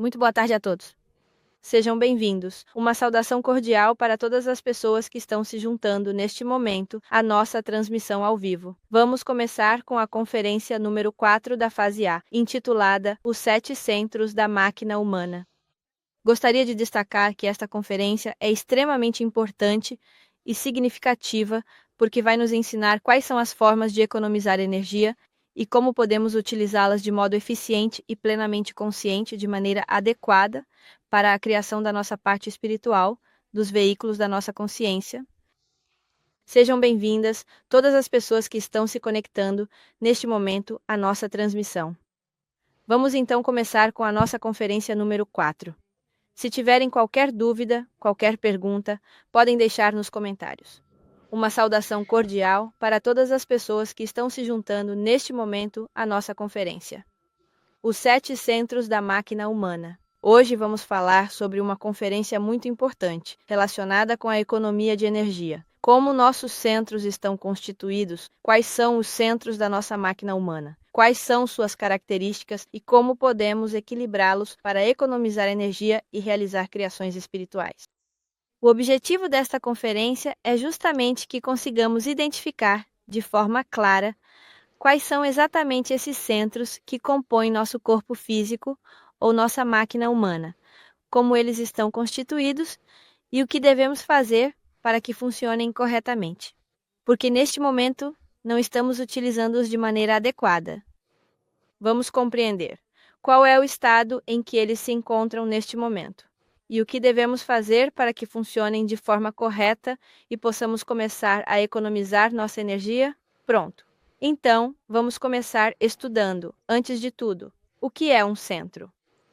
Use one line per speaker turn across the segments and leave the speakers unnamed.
Muito boa tarde a todos. Sejam bem-vindos. Uma saudação cordial para todas as pessoas que estão se juntando neste momento à nossa transmissão ao vivo. Vamos começar com a conferência número 4 da fase A, intitulada Os 7 Centros da Máquina Humana. Gostaria de destacar que esta conferência é extremamente importante e significativa porque vai nos ensinar quais são as formas de economizar energia e como podemos utilizá-las de modo eficiente e plenamente consciente de maneira adequada para a criação da nossa parte espiritual, dos veículos da nossa consciência. Sejam bem-vindas todas as pessoas que estão se conectando neste momento à nossa transmissão. Vamos então começar com a nossa conferência número 4. Se tiverem qualquer dúvida, qualquer pergunta, podem deixar nos comentários. Uma saudação cordial para todas as pessoas que estão se juntando neste momento à nossa conferência. Os 7 Centros da Máquina Humana. Hoje vamos falar sobre uma conferência muito importante, relacionada com a economia de energia. Como nossos centros estão constituídos, quais são os centros da nossa máquina humana, quais são suas características e como podemos equilibrá-los para economizar energia e realizar criações espirituais. O objetivo desta conferência é justamente que consigamos identificar, de forma clara, quais são exatamente esses centros que compõem nosso corpo físico ou nossa máquina humana, como eles estão constituídos e o que devemos fazer para que funcionem corretamente. Porque neste momento não estamos utilizando-os de maneira adequada. Vamos compreender qual é o estado em que eles se encontram neste momento e o que devemos fazer para que funcionem de forma correta e possamos começar a economizar nossa energia? Pronto! Então, vamos começar estudando, antes de tudo, o que é um centro.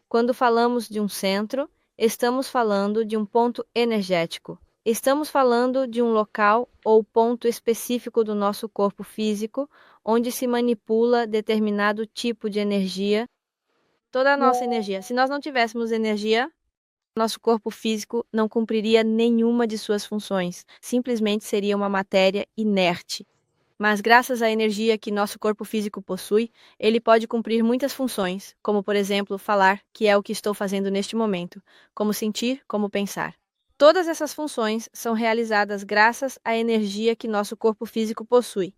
Quando falamos de um centro, estamos falando de um ponto energético. Estamos falando de um local ou ponto específico do nosso corpo físico, onde se manipula determinado tipo de energia. Toda a nossa energia. Se nós não tivéssemos energia, nosso corpo físico não cumpriria nenhuma de suas funções. Simplesmente seria uma matéria inerte. Mas graças à energia que nosso corpo físico possui, ele pode cumprir muitas funções, como por exemplo, falar, que é o que estou fazendo neste momento, como sentir, como pensar. Todas essas funções são realizadas graças à energia que nosso corpo físico possui.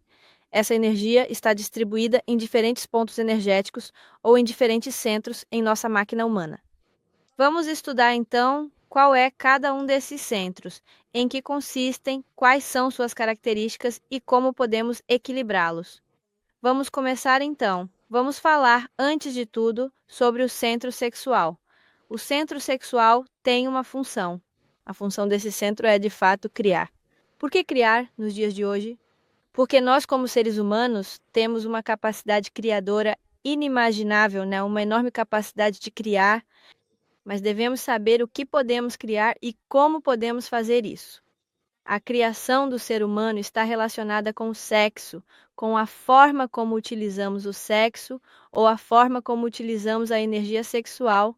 Essa energia está distribuída em diferentes pontos energéticos ou em diferentes centros em nossa máquina humana. Vamos estudar então qual é cada um desses centros, em que consistem, quais são suas características e como podemos equilibrá-los. Vamos começar então. Vamos falar, antes de tudo, sobre o centro sexual. O centro sexual tem uma função. A função desse centro é, de fato, criar. Por que criar nos dias de hoje? Porque nós, como seres humanos, temos uma capacidade criadora inimaginável, né? Uma enorme capacidade de criar, mas devemos saber o que podemos criar e como podemos fazer isso. A criação do ser humano está relacionada com o sexo, com a forma como utilizamos o sexo ou a forma como utilizamos a energia sexual.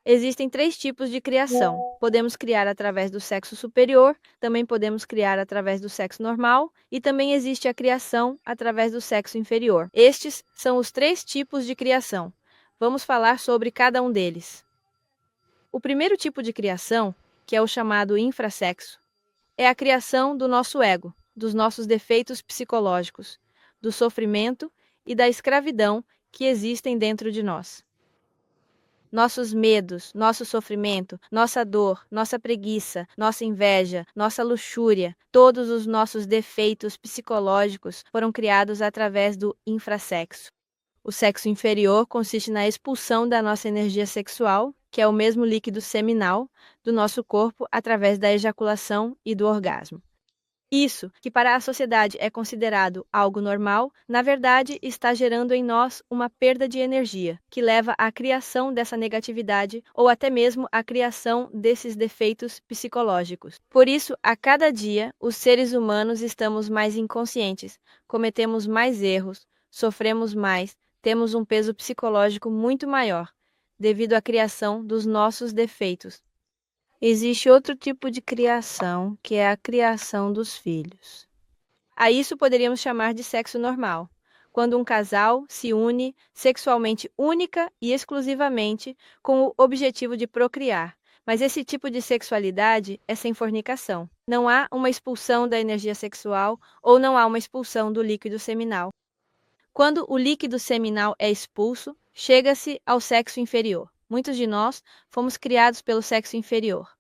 Existem 3 tipos de criação. Podemos criar através do sexo superior, também podemos criar através do sexo normal e também existe a criação através do sexo inferior. Estes são os 3 tipos de criação. Vamos falar sobre cada um deles. O primeiro tipo de criação, que é o chamado infrassexo, é a criação do nosso ego, dos nossos defeitos psicológicos, do sofrimento e da escravidão que existem dentro de nós. Nossos medos, nosso sofrimento, nossa dor, nossa preguiça, nossa inveja, nossa luxúria, todos os nossos defeitos psicológicos foram criados através do infrassexo. O sexo inferior consiste na expulsão da nossa energia sexual, que é o mesmo líquido seminal, do nosso corpo através da ejaculação e do orgasmo. Isso, que para a sociedade é considerado algo normal, na verdade está gerando em nós uma perda de energia, que leva à criação dessa negatividade ou até mesmo à criação desses defeitos psicológicos. Por isso, a cada dia, os seres humanos estamos mais inconscientes, cometemos mais erros, sofremos mais, temos um peso psicológico muito maior, devido à criação dos nossos defeitos. Existe outro tipo de criação, que é a criação dos filhos. A isso poderíamos chamar de sexo normal. quando um casal se une sexualmente única e exclusivamente com o objetivo de procriar. Mas esse tipo de sexualidade é sem fornicação. Não há uma expulsão da energia sexual ou não há uma expulsão do líquido seminal. Quando o líquido seminal é expulso, chega-se ao sexo inferior. Muitos de nós fomos criados pelo sexo inferior.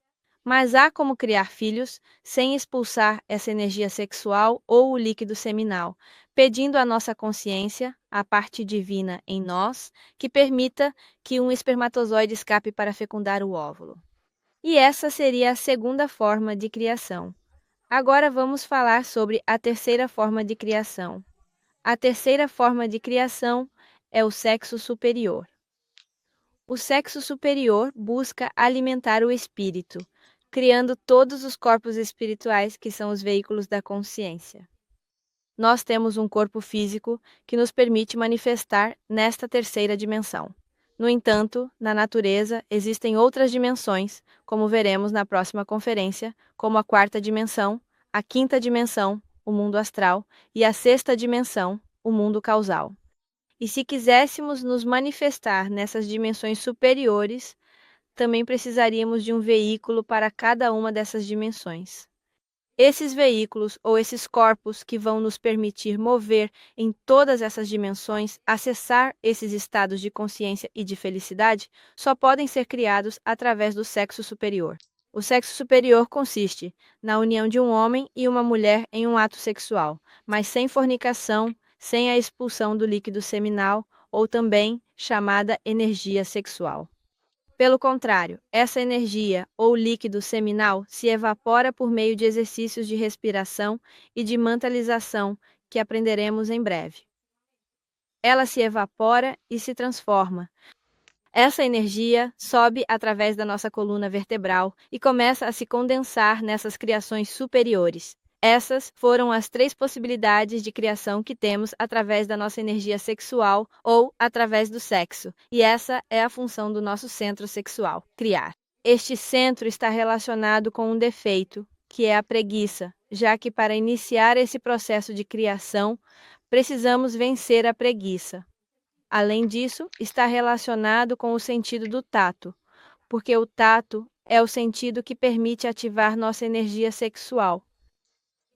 Mas há como criar filhos sem expulsar essa energia sexual ou o líquido seminal, pedindo à nossa consciência, a parte divina em nós, que permita que um espermatozoide escape para fecundar o óvulo. E essa seria a segunda forma de criação. Agora vamos falar sobre a terceira forma de criação. A terceira forma de criação é o sexo superior. O sexo superior busca alimentar o espírito, criando todos os corpos espirituais que são os veículos da consciência. Nós temos um corpo físico que nos permite manifestar nesta terceira dimensão. No entanto, na natureza existem outras dimensões, como veremos na próxima conferência, como a quarta dimensão, a quinta dimensão, o mundo astral, e a sexta dimensão, o mundo causal. E se quiséssemos nos manifestar nessas dimensões superiores, também precisaríamos de um veículo para cada uma dessas dimensões. Esses veículos ou esses corpos que vão nos permitir mover em todas essas dimensões, acessar esses estados de consciência e de felicidade, só podem ser criados através do sexo superior. O sexo superior consiste na união de um homem e uma mulher em um ato sexual, mas sem fornicação, sem a expulsão do líquido seminal, ou também chamada energia sexual. Pelo contrário, essa energia ou líquido seminal se evapora por meio de exercícios de respiração e de mentalização que aprenderemos em breve. Ela se evapora e se transforma. Essa energia sobe através da nossa coluna vertebral e começa a se condensar nessas criações superiores. Essas foram as três possibilidades de criação que temos através da nossa energia sexual ou através do sexo, e essa é a função do nosso centro sexual, criar. Este centro está relacionado com um defeito, que é a preguiça, já que para iniciar esse processo de criação, precisamos vencer a preguiça. Além disso, está relacionado com o sentido do tato, porque o tato é o sentido que permite ativar nossa energia sexual.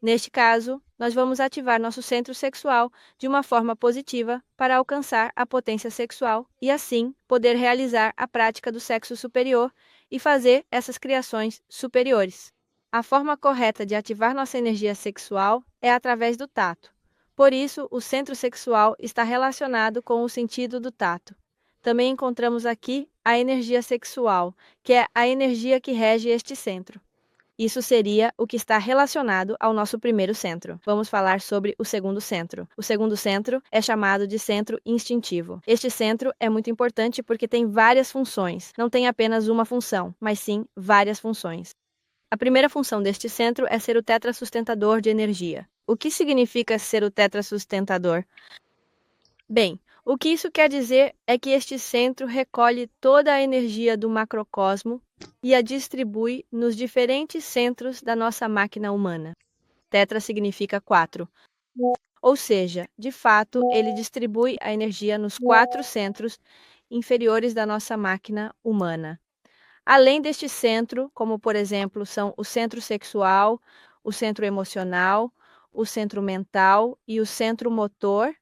Neste caso, nós vamos ativar nosso centro sexual de uma forma positiva para alcançar a potência sexual e, assim, poder realizar a prática do sexo superior e fazer essas criações superiores. A forma correta de ativar nossa energia sexual é através do tato. Por isso, o centro sexual está relacionado com o sentido do tato. Também encontramos aqui a energia sexual, que é a energia que rege este centro. Isso seria o que está relacionado ao nosso primeiro centro. Vamos falar sobre o segundo centro. O segundo centro é chamado de centro instintivo. Este centro é muito importante porque tem várias funções. Não tem apenas uma função, mas sim várias funções. A primeira função deste centro é ser o tetrasustentador de energia. O que significa ser o tetrasustentador? Bem, o que isso quer dizer é que este centro recolhe toda a energia do macrocosmo e a distribui nos diferentes centros da nossa máquina humana. Tetra significa 4. Ou seja, de fato, ele distribui a energia nos 4 centros inferiores da nossa máquina humana. Além deste centro, como por exemplo, são o centro sexual, o centro emocional, o centro mental e o centro motor.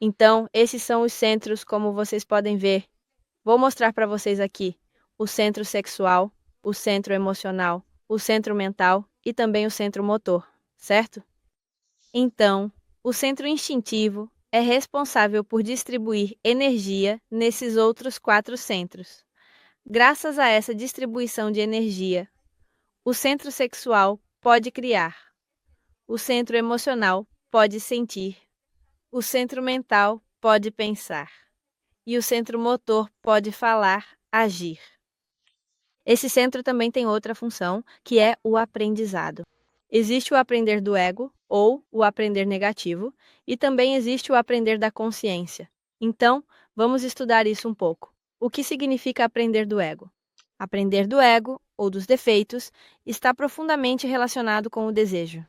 Então, esses são os centros, como vocês podem ver. Vou mostrar para vocês aqui o centro sexual, o centro emocional, o centro mental e também o centro motor, certo? Então, o centro instintivo é responsável por distribuir energia nesses outros 4 centros. Graças a essa distribuição de energia, o centro sexual pode criar, o centro emocional pode sentir, o centro mental pode pensar e o centro motor pode falar, agir. Esse centro também tem outra função, que é o aprendizado. Existe o aprender do ego, ou o aprender negativo, e também existe o aprender da consciência. Então, vamos estudar isso um pouco. O que significa aprender do ego? Aprender do ego, ou dos defeitos, está profundamente relacionado com o desejo.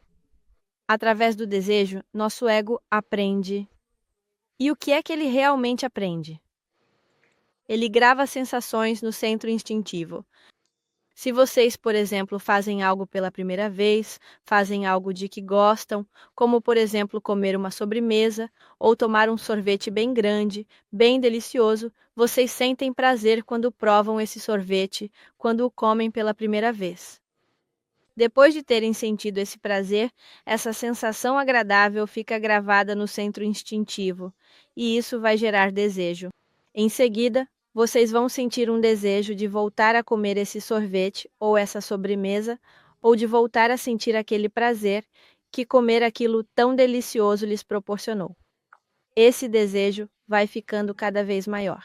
Através do desejo, nosso ego aprende E o que é que ele realmente aprende? Ele grava sensações no centro instintivo. Se vocês, por exemplo, fazem algo pela primeira vez, fazem algo de que gostam, como, por exemplo, comer uma sobremesa ou tomar um sorvete bem grande, bem delicioso, vocês sentem prazer quando provam esse sorvete, quando o comem pela primeira vez. Depois de terem sentido esse prazer, essa sensação agradável fica gravada no centro instintivo, e isso vai gerar desejo. Em seguida, vocês vão sentir um desejo de voltar a comer esse sorvete ou essa sobremesa, ou de voltar a sentir aquele prazer que comer aquilo tão delicioso lhes proporcionou. Esse desejo vai ficando cada vez maior.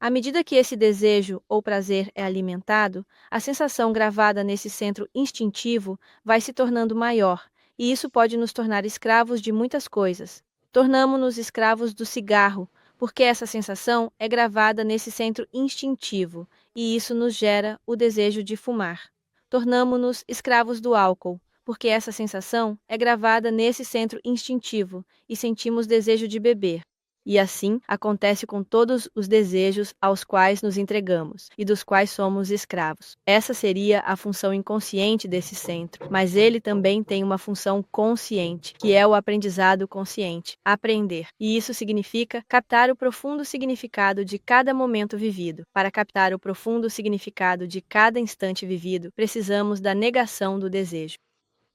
À medida que esse desejo ou prazer é alimentado, a sensação gravada nesse centro instintivo vai se tornando maior, e isso pode nos tornar escravos de muitas coisas. Tornamo-nos escravos do cigarro, porque essa sensação é gravada nesse centro instintivo, e isso nos gera o desejo de fumar. Tornamo-nos escravos do álcool, porque essa sensação é gravada nesse centro instintivo, e sentimos desejo de beber. E assim acontece com todos os desejos aos quais nos entregamos e dos quais somos escravos. Essa seria a função inconsciente desse centro, mas ele também tem uma função consciente, que é o aprendizado consciente, aprender. E isso significa captar o profundo significado de cada momento vivido. Para captar o profundo significado de cada instante vivido, precisamos da negação do desejo.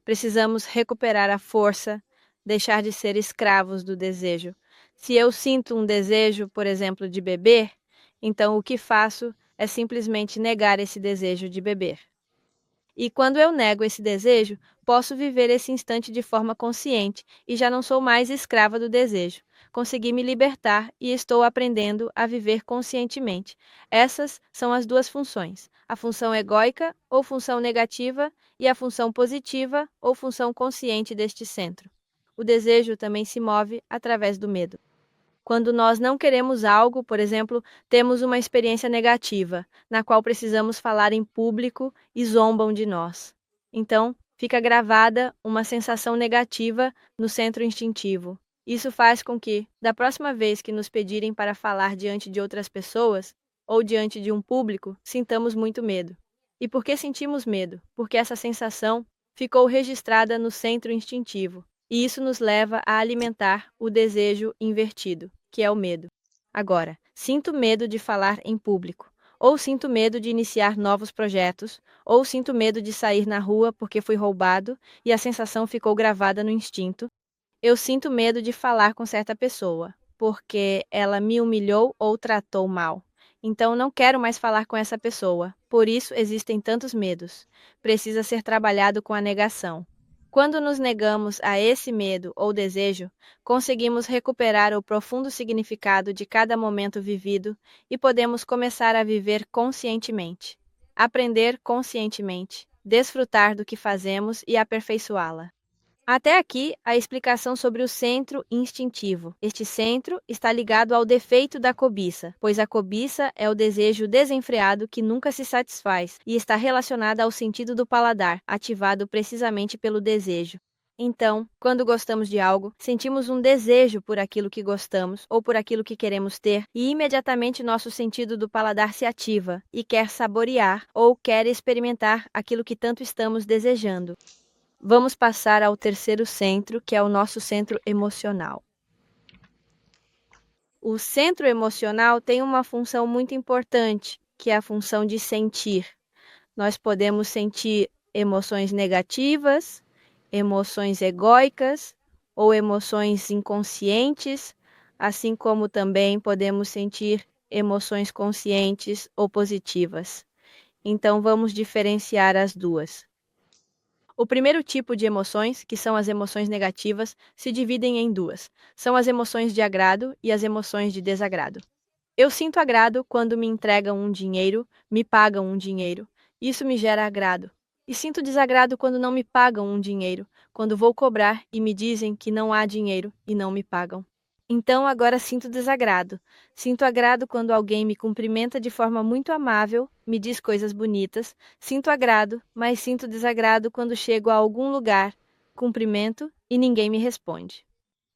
Precisamos recuperar a força, deixar de ser escravos do desejo. Se eu sinto um desejo, por exemplo, de beber, então o que faço é simplesmente negar esse desejo de beber. E quando eu nego esse desejo, posso viver esse instante de forma consciente e já não sou mais escrava do desejo. Consegui me libertar e estou aprendendo a viver conscientemente. Essas são as duas funções: a função egóica ou função negativa e a função positiva ou função consciente deste centro. O desejo também se move através do medo. Quando nós não queremos algo, por exemplo, temos uma experiência negativa, na qual precisamos falar em público e zombam de nós. Então, fica gravada uma sensação negativa no centro instintivo. Isso faz com que, da próxima vez que nos pedirem para falar diante de outras pessoas ou diante de um público, sintamos muito medo. E por que sentimos medo? Porque essa sensação ficou registrada no centro instintivo. E isso nos leva a alimentar o desejo invertido, que é o medo. Agora, sinto medo de falar em público, ou sinto medo de iniciar novos projetos, ou sinto medo de sair na rua porque fui roubado e a sensação ficou gravada no instinto. Eu sinto medo de falar com certa pessoa, porque ela me humilhou ou tratou mal. Então não quero mais falar com essa pessoa. Por isso existem tantos medos. Precisa ser trabalhado com a negação. Quando nos negamos a esse medo ou desejo, conseguimos recuperar o profundo significado de cada momento vivido e podemos começar a viver conscientemente, aprender conscientemente, desfrutar do que fazemos e aperfeiçoá-la. Até aqui, a explicação sobre o centro instintivo. Este centro está ligado ao defeito da cobiça, pois a cobiça é o desejo desenfreado que nunca se satisfaz e está relacionada ao sentido do paladar, ativado precisamente pelo desejo. Então, quando gostamos de algo, sentimos um desejo por aquilo que gostamos ou por aquilo que queremos ter, e imediatamente nosso sentido do paladar se ativa e quer saborear ou quer experimentar aquilo que tanto estamos desejando. Vamos passar ao terceiro centro, que é o nosso centro emocional. O centro emocional tem uma função muito importante, que é a função de sentir. Nós podemos sentir emoções negativas, emoções egóicas ou emoções inconscientes, assim como também podemos sentir emoções conscientes ou positivas. Então, vamos diferenciar as duas. O primeiro tipo de emoções, que são as emoções negativas, se dividem em duas. São as emoções de agrado e as emoções de desagrado. Eu sinto agrado quando me entregam um dinheiro, me pagam um dinheiro. Isso me gera agrado. E sinto desagrado quando não me pagam um dinheiro, quando vou cobrar e me dizem que não há dinheiro e não me pagam. Então agora sinto desagrado. Sinto agrado quando alguém me cumprimenta de forma muito amável, me diz coisas bonitas. Sinto agrado, mas sinto desagrado quando chego a algum lugar, cumprimento e ninguém me responde.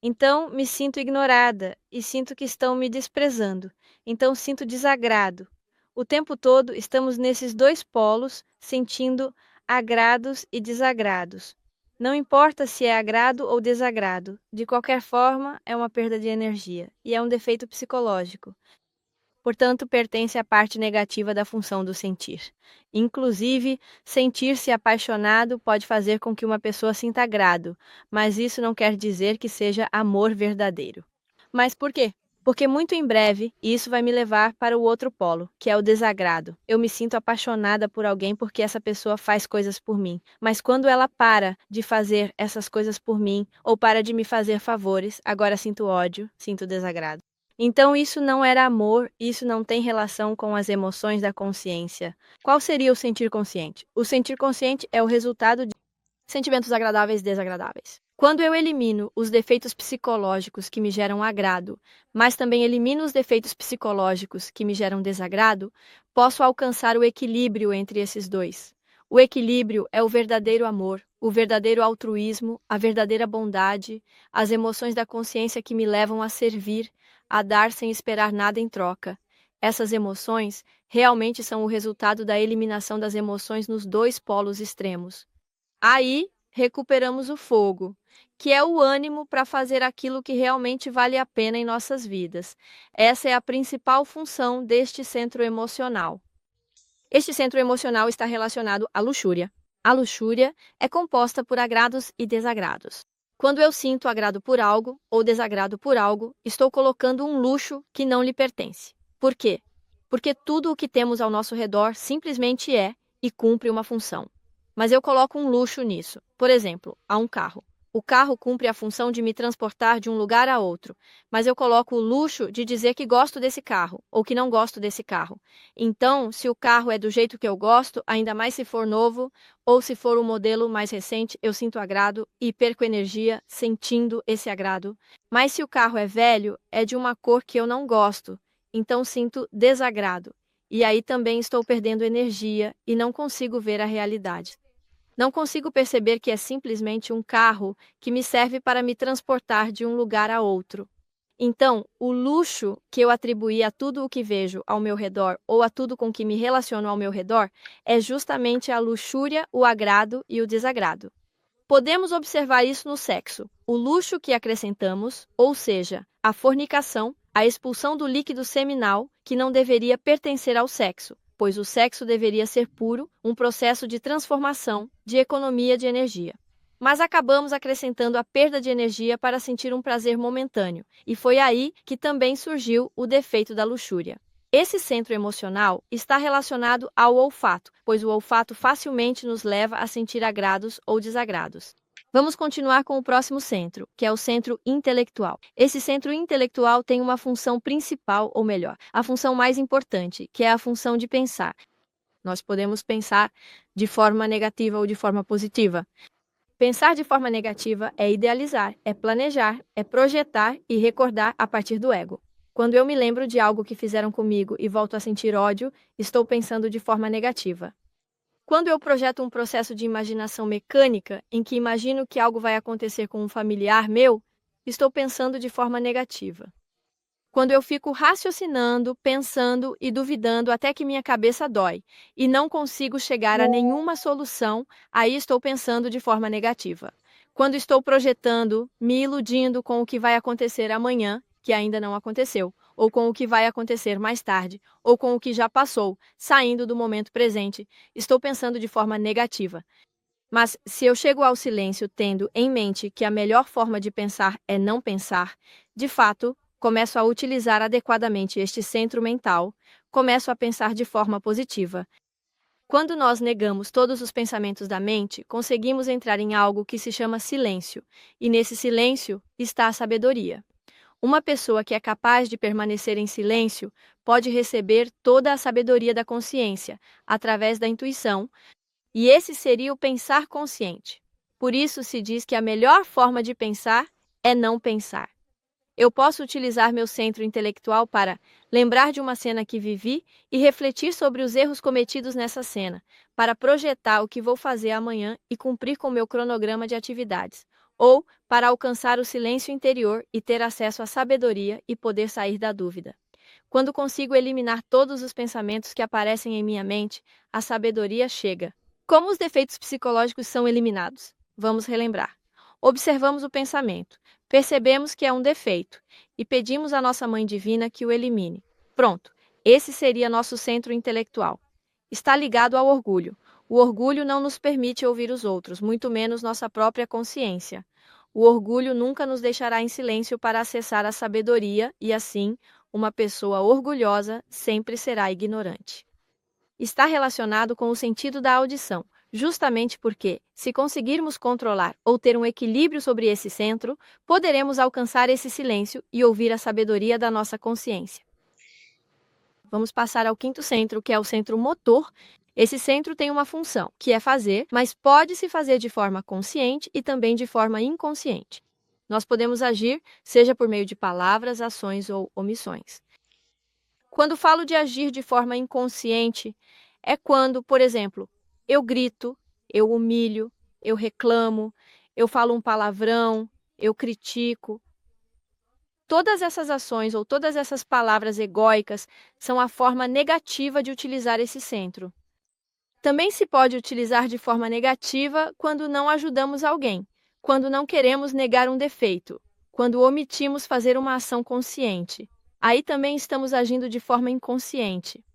Então, me sinto ignorada e sinto que estão me desprezando. Então, sinto desagrado. O tempo todo estamos nesses dois polos, sentindo agrados e desagrados. Não importa se é agrado ou desagrado, de qualquer forma, é uma perda de energia e é um defeito psicológico. Portanto, pertence à parte negativa da função do sentir. Inclusive, sentir-se apaixonado pode fazer com que uma pessoa sinta agrado, mas isso não quer dizer que seja amor verdadeiro. Mas por quê? Porque muito em breve isso vai me levar para o outro polo, que é o desagrado. Eu me sinto apaixonada por alguém porque essa pessoa faz coisas por mim, mas quando ela para de fazer essas coisas por mim ou para de me fazer favores, agora sinto ódio, sinto desagrado. Então isso não era amor, isso não tem relação com as emoções da consciência. Qual seria o sentir consciente? O sentir consciente é o resultado de sentimentos agradáveis e desagradáveis. Quando eu elimino os defeitos psicológicos que me geram agrado, mas também elimino os defeitos psicológicos que me geram desagrado, posso alcançar o equilíbrio entre esses dois. O equilíbrio é o verdadeiro amor, o verdadeiro altruísmo, a verdadeira bondade, as emoções da consciência que me levam a servir, a dar sem esperar nada em troca. Essas emoções realmente são o resultado da eliminação das emoções nos dois polos extremos. Aí, recuperamos o fogo, que é o ânimo para fazer aquilo que realmente vale a pena em nossas vidas. Essa é a principal função deste centro emocional. Este centro emocional está relacionado à luxúria. A luxúria é composta por agrados e desagrados. Quando eu sinto agrado por algo ou desagrado por algo, estou colocando um luxo que não lhe pertence. Por quê? Porque tudo o que temos ao nosso redor simplesmente é e cumpre uma função. Mas eu coloco um luxo nisso. Por exemplo, há um carro. O carro cumpre a função de me transportar de um lugar a outro, mas eu coloco o luxo de dizer que gosto desse carro ou que não gosto desse carro. Então, se o carro é do jeito que eu gosto, ainda mais se for novo ou se for um modelo mais recente, eu sinto agrado e perco energia sentindo esse agrado. Mas se o carro é velho, é de uma cor que eu não gosto, então sinto desagrado. E aí também estou perdendo energia e não consigo ver a realidade. Não consigo perceber que é simplesmente um carro que me serve para me transportar de um lugar a outro. Então, o luxo que eu atribuí a tudo o que vejo ao meu redor ou a tudo com que me relaciono ao meu redor é justamente a luxúria, o agrado e o desagrado. Podemos observar isso no sexo. O luxo que acrescentamos, ou seja, a fornicação, a expulsão do líquido seminal, que não deveria pertencer ao sexo, pois o sexo deveria ser puro, um processo de transformação, de economia de energia. Mas acabamos acrescentando a perda de energia para sentir um prazer momentâneo, e foi aí que também surgiu o defeito da luxúria. Esse centro emocional está relacionado ao olfato, pois o olfato facilmente nos leva a sentir agrados ou desagrados. Vamos continuar com o próximo centro, que é o centro intelectual. Esse centro intelectual tem uma função principal, ou melhor, a função mais importante, que é a função de pensar. Nós podemos pensar de forma negativa ou de forma positiva. Pensar de forma negativa é idealizar, é planejar, é projetar e recordar a partir do ego. Quando eu me lembro de algo que fizeram comigo e volto a sentir ódio, estou pensando de forma negativa. Quando eu projeto um processo de imaginação mecânica, em que imagino que algo vai acontecer com um familiar meu, estou pensando de forma negativa. Quando eu fico raciocinando, pensando e duvidando até que minha cabeça dói e não consigo chegar a nenhuma solução, aí estou pensando de forma negativa. Quando estou projetando, me iludindo com o que vai acontecer amanhã, que ainda não aconteceu, ou com o que vai acontecer mais tarde, ou com o que já passou, saindo do momento presente, estou pensando de forma negativa. Mas se eu chego ao silêncio tendo em mente que a melhor forma de pensar é não pensar, de fato, começo a utilizar adequadamente este centro mental, começo a pensar de forma positiva. Quando nós negamos todos os pensamentos da mente, conseguimos entrar em algo que se chama silêncio, e nesse silêncio está a sabedoria. Uma pessoa que é capaz de permanecer em silêncio pode receber toda a sabedoria da consciência, através da intuição, e esse seria o pensar consciente. Por isso se diz que a melhor forma de pensar é não pensar. Eu posso utilizar meu centro intelectual para lembrar de uma cena que vivi e refletir sobre os erros cometidos nessa cena, para projetar o que vou fazer amanhã e cumprir com meu cronograma de atividades. ou para alcançar o silêncio interior e ter acesso à sabedoria e poder sair da dúvida. Quando consigo eliminar todos os pensamentos que aparecem em minha mente, a sabedoria chega. Como os defeitos psicológicos são eliminados? Vamos relembrar. Observamos o pensamento, percebemos que é um defeito e pedimos à nossa Mãe Divina que o elimine. Pronto, esse seria nosso centro intelectual. Está ligado ao orgulho. O orgulho não nos permite ouvir os outros, muito menos nossa própria consciência. O orgulho nunca nos deixará em silêncio para acessar a sabedoria e, assim, uma pessoa orgulhosa sempre será ignorante. Está relacionado com o sentido da audição, justamente porque, se conseguirmos controlar ou ter um equilíbrio sobre esse centro, poderemos alcançar esse silêncio e ouvir a sabedoria da nossa consciência. Vamos passar ao quinto centro, que é o centro motor. Esse centro tem uma função, que é fazer, mas pode-se fazer de forma consciente e também de forma inconsciente. Nós podemos agir, seja por meio de palavras, ações ou omissões. Quando falo de agir de forma inconsciente, é quando, por exemplo, eu grito, eu humilho, eu reclamo, eu falo um palavrão, eu critico. Todas essas ações ou todas essas palavras egóicas são a forma negativa de utilizar esse centro. Também se pode utilizar de forma negativa quando não ajudamos alguém, quando não queremos negar um defeito, quando omitimos fazer uma ação consciente. Aí também estamos agindo de forma inconsciente.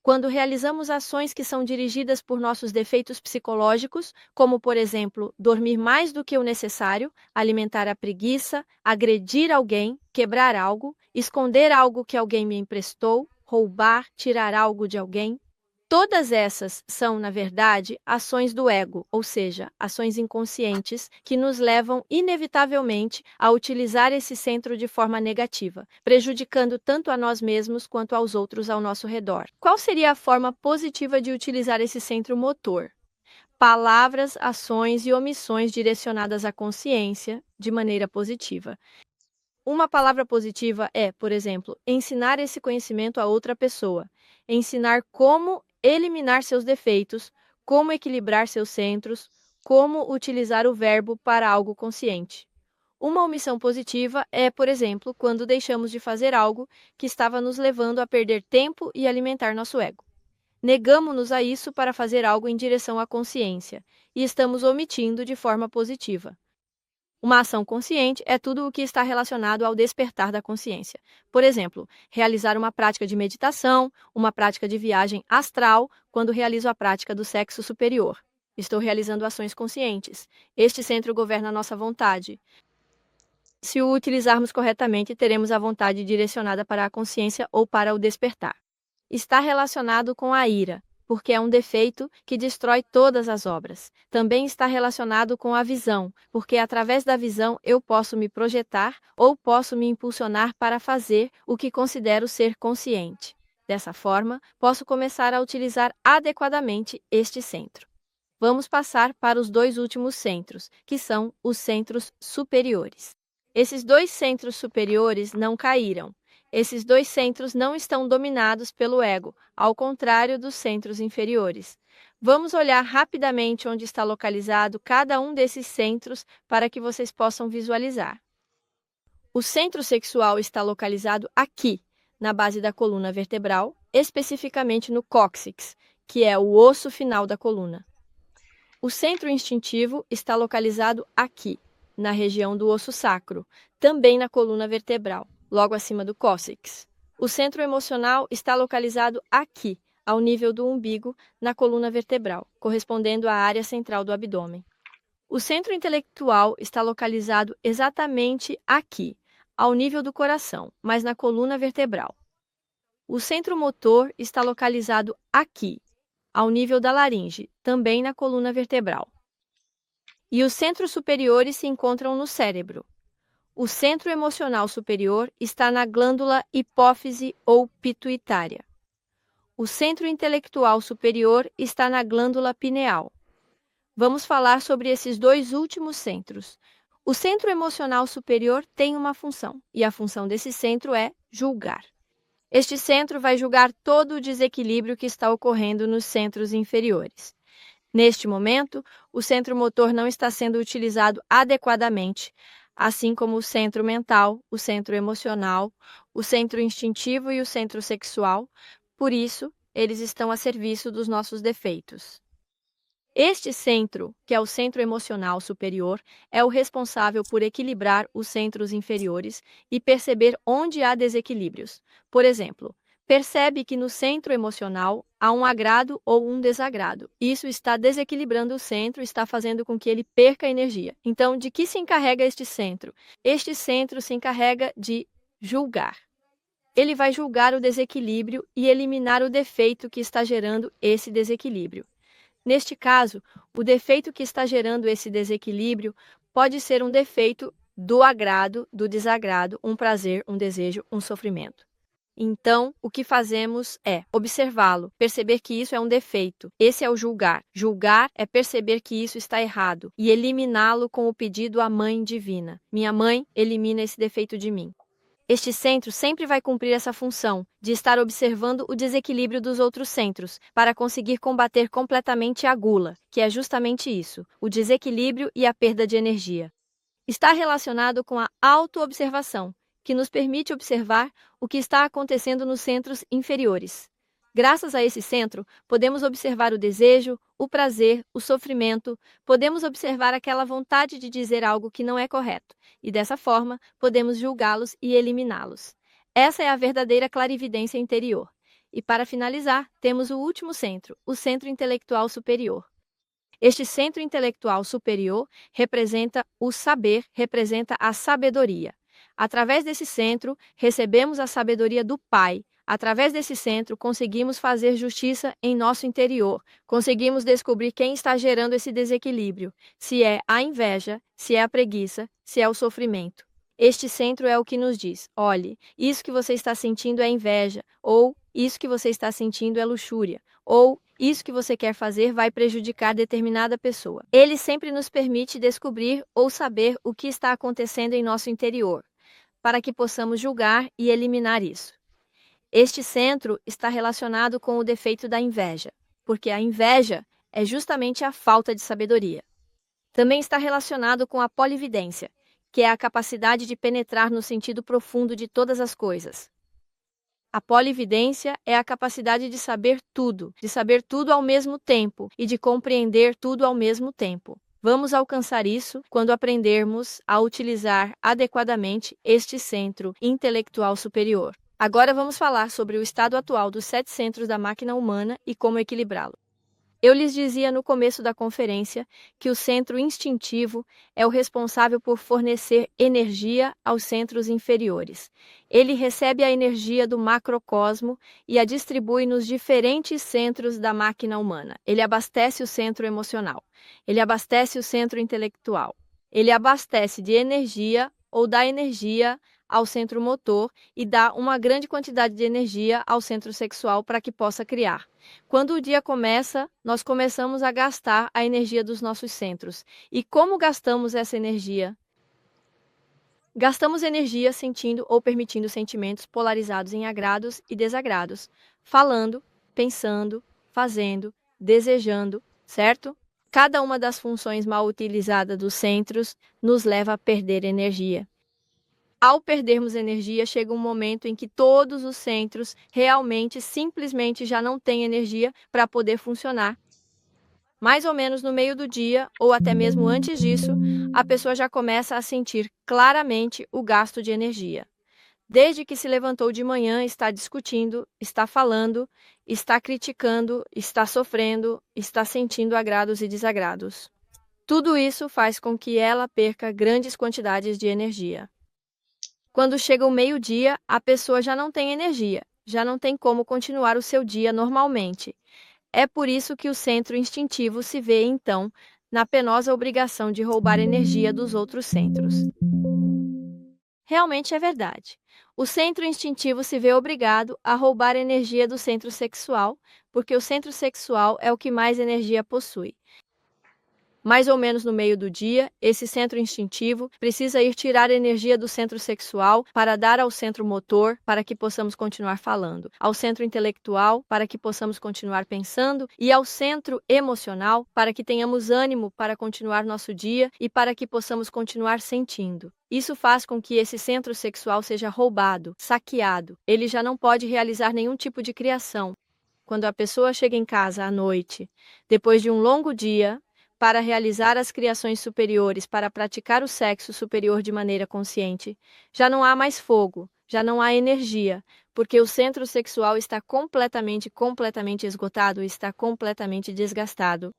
Quando realizamos ações que são dirigidas por nossos defeitos psicológicos, como, por exemplo, dormir mais do que o necessário, alimentar a preguiça, agredir alguém, quebrar algo, esconder algo que alguém me emprestou, roubar, tirar algo de alguém. Todas essas são, na verdade, ações do ego, ou seja, ações inconscientes que nos levam, inevitavelmente, a utilizar esse centro de forma negativa, prejudicando tanto a nós mesmos quanto aos outros ao nosso redor. Qual seria a forma positiva de utilizar esse centro motor? Palavras, ações e omissões direcionadas à consciência de maneira positiva. Uma palavra positiva é, por exemplo, ensinar esse conhecimento a outra pessoa, ensinar como eliminar seus defeitos, como equilibrar seus centros, como utilizar o verbo para algo consciente. Uma omissão positiva é, por exemplo, quando deixamos de fazer algo que estava nos levando a perder tempo e alimentar nosso ego. Negamos-nos a isso para fazer algo em direção à consciência, e estamos omitindo de forma positiva. Uma ação consciente é tudo o que está relacionado ao despertar da consciência. Por exemplo, realizar uma prática de meditação, uma prática de viagem astral, quando realizo a prática do sexo superior. Estou realizando ações conscientes. Este centro governa a nossa vontade. Se o utilizarmos corretamente, teremos a vontade direcionada para a consciência ou para o despertar. Está relacionado com a ira, porque é um defeito que destrói todas as obras. Também está relacionado com a visão, porque através da visão eu posso me projetar ou posso me impulsionar para fazer o que considero ser consciente. Dessa forma, posso começar a utilizar adequadamente este centro. Vamos passar para os dois últimos centros, que são os centros superiores. Esses dois centros superiores não caíram. Esses dois centros não estão dominados pelo ego, ao contrário dos centros inferiores. Vamos olhar rapidamente onde está localizado cada um desses centros para que vocês possam visualizar. O centro sexual está localizado aqui, na base da coluna vertebral, especificamente no cóccix, que é o osso final da coluna. O centro instintivo está localizado aqui, na região do osso sacro, também na coluna vertebral, logo acima do cóccix. O centro emocional está localizado aqui, ao nível do umbigo, na coluna vertebral, correspondendo à área central do abdômen. O centro intelectual está localizado exatamente aqui, ao nível do coração, mas na coluna vertebral. O centro motor está localizado aqui, ao nível da laringe, também na coluna vertebral. E os centros superiores se encontram no cérebro. O centro emocional superior está na glândula hipófise ou pituitária. O centro intelectual superior está na glândula pineal. Vamos falar sobre esses dois últimos centros. O centro emocional superior tem uma função, e a função desse centro é julgar. Este centro vai julgar todo o desequilíbrio que está ocorrendo nos centros inferiores. Neste momento, o centro motor não está sendo utilizado adequadamente, assim como o centro mental, o centro emocional, o centro instintivo e o centro sexual. Por isso, eles estão a serviço dos nossos defeitos. Este centro, que é o centro emocional superior, é o responsável por equilibrar os centros inferiores e perceber onde há desequilíbrios. Por exemplo, percebe que no centro emocional há um agrado ou um desagrado. Isso está desequilibrando o centro, está fazendo com que ele perca energia. Então, de que se encarrega este centro? Este centro se encarrega de julgar. Ele vai julgar o desequilíbrio e eliminar o defeito que está gerando esse desequilíbrio. Neste caso, o defeito que está gerando esse desequilíbrio pode ser um defeito do agrado, do desagrado, um prazer, um desejo, um sofrimento. Então, o que fazemos é observá-lo, perceber que isso é um defeito. Esse é o julgar. Julgar é perceber que isso está errado e eliminá-lo com o pedido à Mãe Divina. Minha mãe, elimina esse defeito de mim. Este centro sempre vai cumprir essa função de estar observando o desequilíbrio dos outros centros, para conseguir combater completamente a gula, que é justamente isso, o desequilíbrio e a perda de energia. Está relacionado com a autoobservação, que nos permite observar o que está acontecendo nos centros inferiores. Graças a esse centro, podemos observar o desejo, o prazer, o sofrimento, podemos observar aquela vontade de dizer algo que não é correto, e dessa forma, podemos julgá-los e eliminá-los. Essa é a verdadeira clarividência interior. E para finalizar, temos o último centro, o centro intelectual superior. Este centro intelectual superior representa o saber, representa a sabedoria. Através desse centro, recebemos a sabedoria do Pai. Através desse centro, conseguimos fazer justiça em nosso interior, conseguimos descobrir quem está gerando esse desequilíbrio, se é a inveja, se é a preguiça, se é o sofrimento. Este centro é o que nos diz: olhe, isso que você está sentindo é inveja, ou isso que você está sentindo é luxúria, ou isso que você quer fazer vai prejudicar determinada pessoa. Ele sempre nos permite descobrir ou saber o que está acontecendo em nosso interior, para que possamos julgar e eliminar isso. Este centro está relacionado com o defeito da inveja, porque a inveja é justamente a falta de sabedoria. Também está relacionado com a polividência, que é a capacidade de penetrar no sentido profundo de todas as coisas. A polividência é a capacidade de saber tudo ao mesmo tempo e de compreender tudo ao mesmo tempo. Vamos alcançar isso quando aprendermos a utilizar adequadamente este centro intelectual superior. Agora vamos falar sobre o estado atual dos 7 centros da máquina humana e como equilibrá-lo. Eu lhes dizia no começo da conferência que o centro instintivo é o responsável por fornecer energia aos centros inferiores. Ele recebe a energia do macrocosmo e a distribui nos diferentes centros da máquina humana. Ele abastece o centro emocional, ele abastece o centro intelectual, ele abastece de energia ou dá energia ao centro motor e dá uma grande quantidade de energia ao centro sexual para que possa criar. Quando o dia começa, nós começamos a gastar a energia dos nossos centros. E como gastamos essa energia? Gastamos energia sentindo ou permitindo sentimentos polarizados em agrados e desagrados, falando, pensando, fazendo, desejando, certo? Cada uma das funções mal utilizadas dos centros nos leva a perder energia. Ao perdermos energia, chega um momento em que todos os centros realmente, simplesmente já não têm energia para poder funcionar. Mais ou menos no meio do dia, ou até mesmo antes disso, a pessoa já começa a sentir claramente o gasto de energia. Desde que se levantou de manhã, está discutindo, está falando, está criticando, está sofrendo, está sentindo agrados e desagrados. Tudo isso faz com que ela perca grandes quantidades de energia. Quando chega o meio-dia, a pessoa já não tem energia, já não tem como continuar o seu dia normalmente. É por isso que o centro instintivo se vê, então, na penosa obrigação de roubar energia dos outros centros. Realmente é verdade. O centro instintivo se vê obrigado a roubar energia do centro sexual, porque o centro sexual é o que mais energia possui. Mais ou menos no meio do dia, esse centro instintivo precisa ir tirar energia do centro sexual para dar ao centro motor para que possamos continuar falando, ao centro intelectual para que possamos continuar pensando e ao centro emocional para que tenhamos ânimo para continuar nosso dia e para que possamos continuar sentindo. Isso faz com que esse centro sexual seja roubado, saqueado. Ele já não pode realizar nenhum tipo de criação. Quando a pessoa chega em casa à noite, depois de um longo dia, para realizar as criações superiores, para praticar o sexo superior de maneira consciente, já não há mais fogo, já não há energia, porque o centro sexual está completamente esgotado, está completamente desgastado.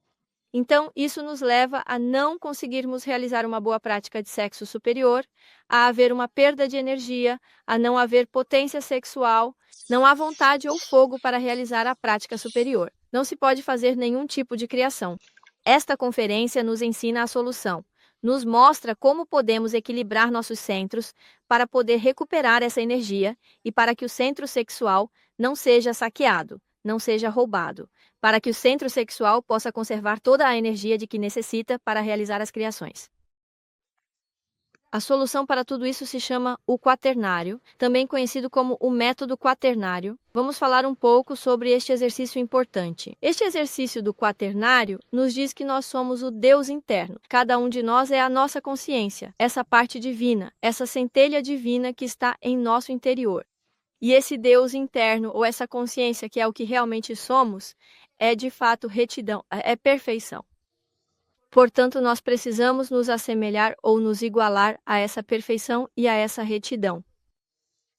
Então, isso nos leva a não conseguirmos realizar uma boa prática de sexo superior, a haver uma perda de energia, a não haver potência sexual, não há vontade ou fogo para realizar a prática superior. Não se pode fazer nenhum tipo de criação. Esta conferência nos ensina a solução, nos mostra como podemos equilibrar nossos centros para poder recuperar essa energia e para que o centro sexual não seja saqueado, não seja roubado, para que o centro sexual possa conservar toda a energia de que necessita para realizar as criações. A solução para tudo isso se chama o quaternário, também conhecido como o método quaternário. Vamos falar um pouco sobre este exercício importante. Este exercício do quaternário nos diz que nós somos o Deus interno. Cada um de nós é a nossa consciência, essa parte divina, essa centelha divina que está em nosso interior. E esse Deus interno, ou essa consciência que é o que realmente somos, é de fato retidão, é perfeição. Portanto, nós precisamos nos assemelhar ou nos igualar a essa perfeição e a essa retidão.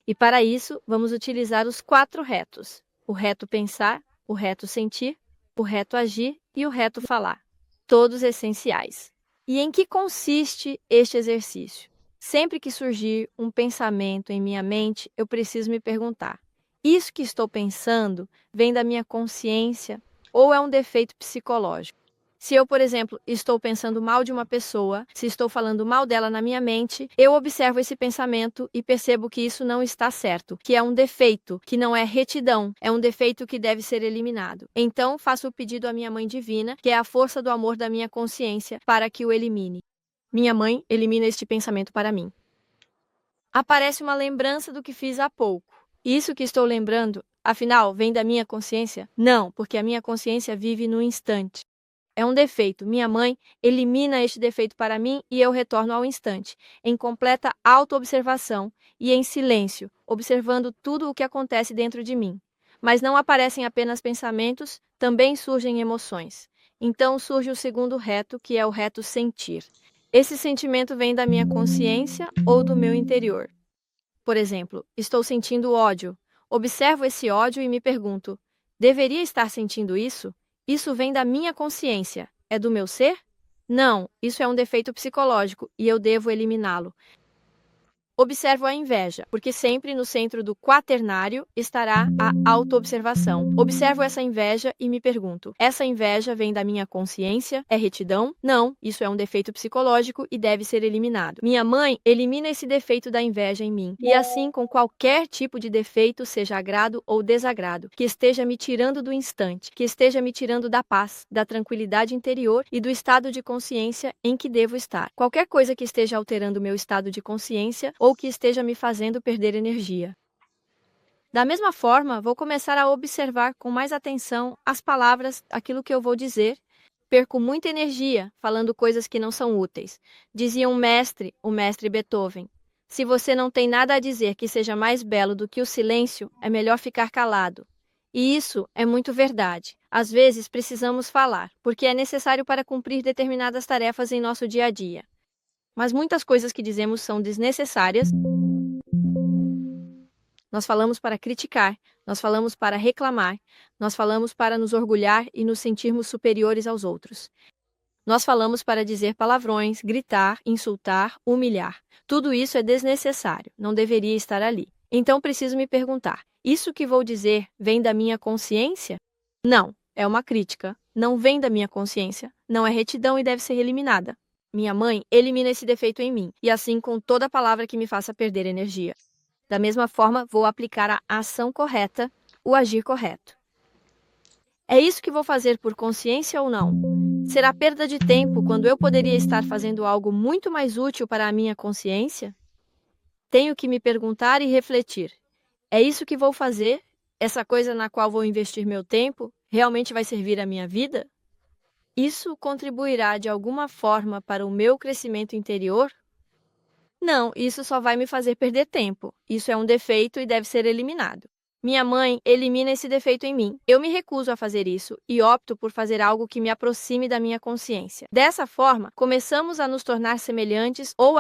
E para isso, vamos utilizar os 4 retos: o reto pensar, o reto sentir, o reto agir e o reto falar. Todos essenciais. E em que consiste este exercício? Sempre que surgir um pensamento em minha mente, eu preciso me perguntar: isso que estou pensando vem da minha consciência ou é um defeito psicológico? Se eu, por exemplo, estou pensando mal de uma pessoa, se estou falando mal dela na minha mente, eu observo esse pensamento e percebo que isso não está certo, que é um defeito, que não é retidão, é um defeito que deve ser eliminado. Então, faço o pedido à minha Mãe Divina, que é a força do amor da minha consciência, para que o elimine. Minha mãe elimina este pensamento para mim. Aparece uma lembrança do que fiz há pouco. Isso que estou lembrando, afinal, vem da minha consciência? Não, porque a minha consciência vive no instante. É um defeito. Minha mãe elimina este defeito para mim e eu retorno ao instante, em completa autoobservação e em silêncio, observando tudo o que acontece dentro de mim. Mas não aparecem apenas pensamentos, também surgem emoções. Então surge o segundo reto, que é o reto sentir. Esse sentimento vem da minha consciência ou do meu interior. Por exemplo, estou sentindo ódio. Observo esse ódio e me pergunto: deveria estar sentindo isso? Isso vem da minha consciência. É do meu ser? Não, isso é um defeito psicológico e eu devo eliminá-lo. Observo a inveja, porque sempre no centro do quaternário estará a autoobservação. Observo essa inveja e me pergunto: essa inveja vem da minha consciência? É retidão? Não, isso é um defeito psicológico e deve ser eliminado. Minha mãe elimina esse defeito da inveja em mim. E assim com qualquer tipo de defeito, seja agrado ou desagrado, que esteja me tirando do instante, que esteja me tirando da paz, da tranquilidade interior e do estado de consciência em que devo estar. Qualquer coisa que esteja alterando meu estado de consciência ou que esteja me fazendo perder energia. Da mesma forma, vou começar a observar com mais atenção as palavras, aquilo que eu vou dizer. Perco muita energia falando coisas que não são úteis. Dizia um mestre, o mestre Beethoven: se você não tem nada a dizer que seja mais belo do que o silêncio, é melhor ficar calado. E isso é muito verdade. Às vezes precisamos falar, porque é necessário para cumprir determinadas tarefas em nosso dia a dia. Mas muitas coisas que dizemos são desnecessárias. Nós falamos para criticar, nós falamos para reclamar, nós falamos para nos orgulhar e nos sentirmos superiores aos outros. Nós falamos para dizer palavrões, gritar, insultar, humilhar. Tudo isso é desnecessário, não deveria estar ali. Então preciso me perguntar: isso que vou dizer vem da minha consciência? Não, é uma crítica. Não vem da minha consciência, não é retidão e deve ser eliminada. Minha mãe elimina esse defeito em mim, e assim com toda palavra que me faça perder energia. Da mesma forma, vou aplicar a ação correta, o agir correto. É isso que vou fazer por consciência ou não? Será perda de tempo quando eu poderia estar fazendo algo muito mais útil para a minha consciência? Tenho que me perguntar e refletir: é isso que vou fazer? Essa coisa na qual vou investir meu tempo realmente vai servir à minha vida? Isso contribuirá de alguma forma para o meu crescimento interior? Não, isso só vai me fazer perder tempo. Isso é um defeito e deve ser eliminado. Minha mãe elimina esse defeito em mim. Eu me recuso a fazer isso e opto por fazer algo que me aproxime da minha consciência. Dessa forma, começamos a nos tornar semelhantes ou